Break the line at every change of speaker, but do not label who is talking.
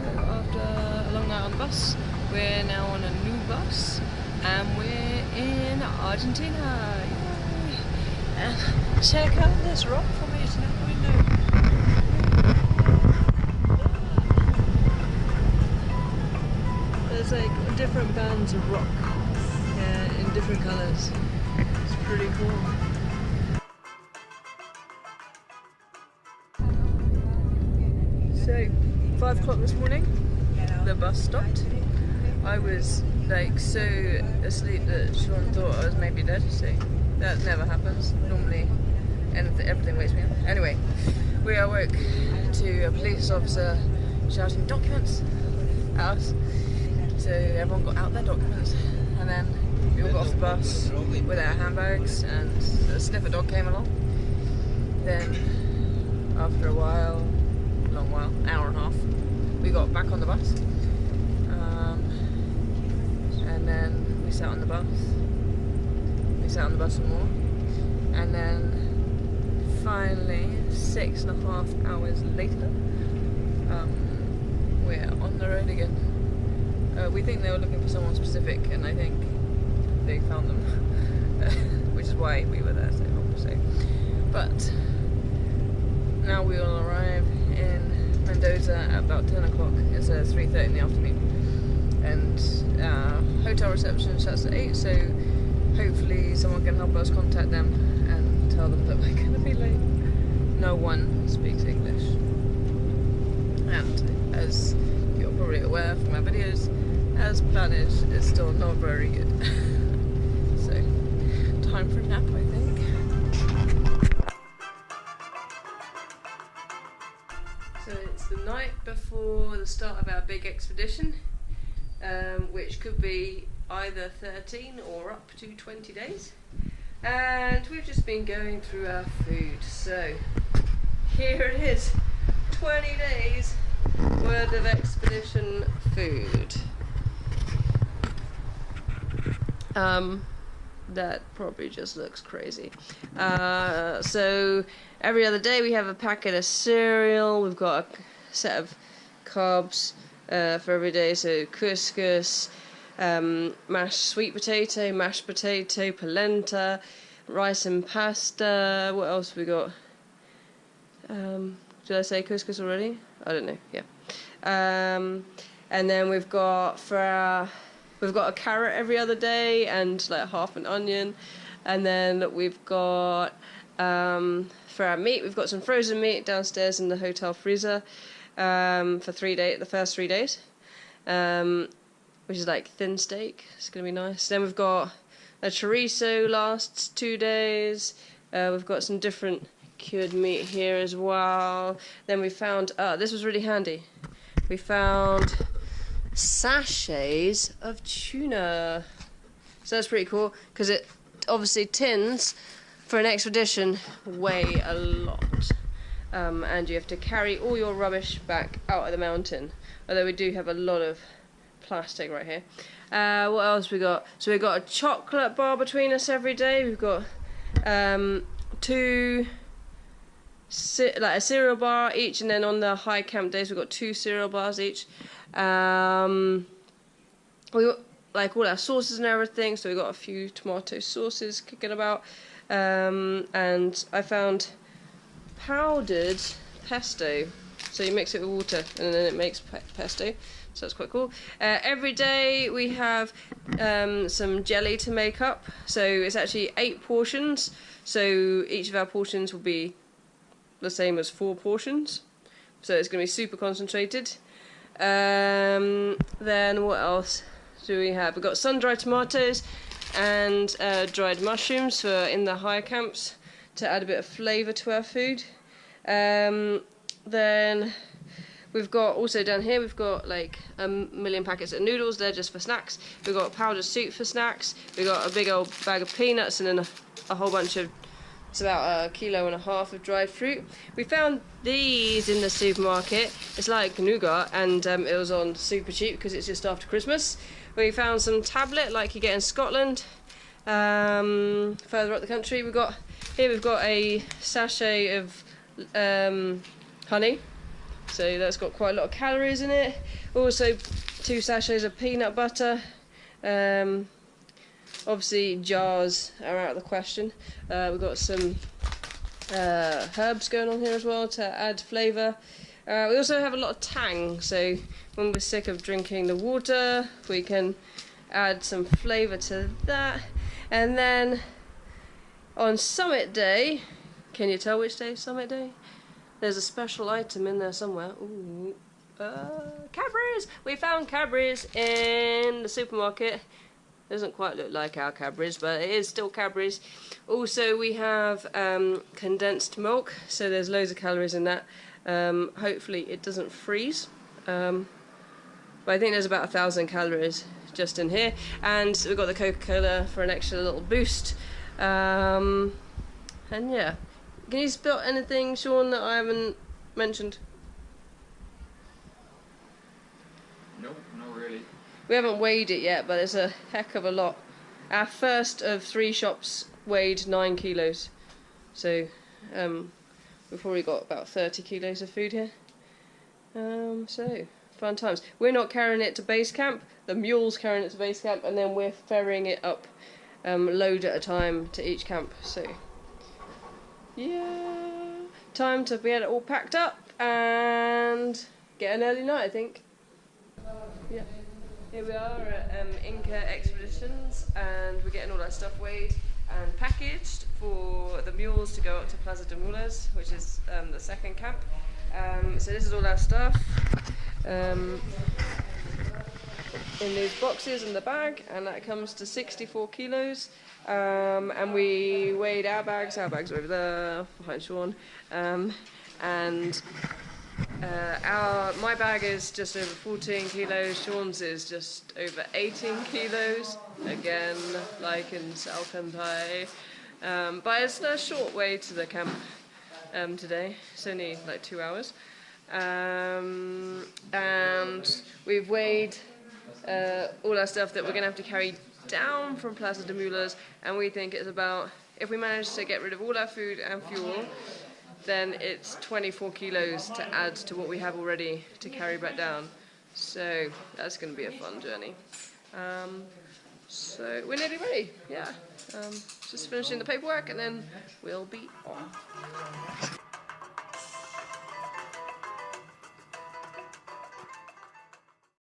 after a long night on the bus, we're now on a new bus and we're in Argentina. Yay. And check out this rock formation out the window. There's like different bands of rock in different colours. It's pretty cool. So, 5 o'clock this morning, the bus stopped. I was like so asleep that Sean thought I was maybe dead, so that never happens. Normally everything wakes me up. Anyway, we awoke to a police officer shouting documents at us. So everyone got out their documents, and then we all got off the bus with our handbags, and a sniffer dog came along. Then after a while, long while, hour and a half, we got back on the bus, and then we sat on the bus. We sat on the bus some more, and then finally 6.5 hours later, we're on the road again. We think they were looking for someone specific, and I think they found them, which is why we were there so long. So, but now we will arrive in Mendoza at about 10 o'clock. It's 3:30 in the afternoon, and hotel reception shuts at 8. So hopefully someone can help us contact them and tell them that we're going to be late. No one speaks English, and as you're probably aware from our videos, as planned, is still not very good. So, time for a nap, I think. So it's the night before the start of our big expedition, which could be either 13 or up to 20 days. And we've just been going through our food. So, here it is, 20 days worth of expedition food. That probably just looks crazy. So every other day we have a packet of cereal. We've got a set of carbs for every day. So couscous, mashed sweet potato, mashed potato, polenta, rice and pasta. What else have we got? Did I say couscous already? I don't know. Yeah. And then we've got we've got a carrot every other day and like half an onion, and then we've got for our meat we've got some frozen meat downstairs in the hotel freezer for the first 3 days, which is like thin steak. It's gonna be nice. Then we've got a chorizo lasts 2 days. We've got some different cured meat here as well. Then we found this was really handy. We found sachets of tuna, so that's pretty cool because it obviously tins for an expedition weigh a lot, and you have to carry all your rubbish back out of the mountain, although we do have a lot of plastic right here. What else we got? So we got a chocolate bar between us every day. We've got like a cereal bar each, and then on the high camp days we've got 2 cereal bars each. We got like all our sauces and everything, so we got a few tomato sauces kicking about, and I found powdered pesto, so you mix it with water and then it makes pesto, so that's quite cool. Every day we have some jelly to make up, so it's actually 8 portions, so each of our portions will be the same as 4 portions, so it's going to be super concentrated. Then what else do we have? We've got sun-dried tomatoes and dried mushrooms for in the higher camps to add a bit of flavour to our food. Then we've got also down here we've got like 1 million packets of noodles. They're just for snacks. We've got powdered soup for snacks. We've got a big old bag of peanuts, and then a whole bunch of, it's about 1.5 kilos of dried fruit. We found these in the supermarket. It's like nougat, and it was on super cheap because it's just after Christmas. We found some tablet like you get in Scotland. Further up the country, we've got a sachet of honey,
so that's got quite a lot of calories in it. Also 2 sachets of peanut butter. Obviously jars are out of the question. We've got some herbs going on here as well to add flavour. We also have a lot of tang, so when we're sick of drinking the water, we can add some flavour to that. And then on summit day, can you tell which day is summit day? There's a special item in there somewhere. Ooh, Cadbury's! We found Cadbury's in the supermarket. Doesn't quite look like our Cadbury's, but it is still Cadbury's. Also, we have condensed milk, so there's loads of calories in that. Hopefully it doesn't freeze. But I think there's about 1,000 calories just in here. And we've got the Coca-Cola for an extra little boost. And yeah. Can you spot anything, Sean, that I haven't mentioned?
Nope, not really.
We haven't weighed it yet, but it's a heck of a lot. Our first of 3 shops weighed 9 kilos. So we've probably got about 30 kilos of food here. So, fun times. We're not carrying it to base camp. The mule's carrying it to base camp, and then we're ferrying it up load at a time to each camp. So, yeah. Time to get it all packed up and get an early night, I think. Yeah. Here we are at Inca Expeditions, and we're getting all our stuff weighed and packaged for the mules to go up to Plaza de Mulas, which is the second camp. So this is all our stuff in these boxes in the bag, and that comes to 64 kilos. And we weighed our bags are over there behind Sean, and my bag is just over 14 kilos, Sean's is just over 18 kilos, again, like in Aconcagua. But it's a short way to the camp today, it's only like 2 hours. And we've weighed all our stuff that we're going to have to carry down from Plaza de Mulas, and we think it's about, if we manage to get rid of all our food and fuel, then it's 24 kilos to add to what we have already to carry back down. So that's going to be a fun journey. So we're nearly ready, yeah. Just finishing the paperwork and then we'll be on.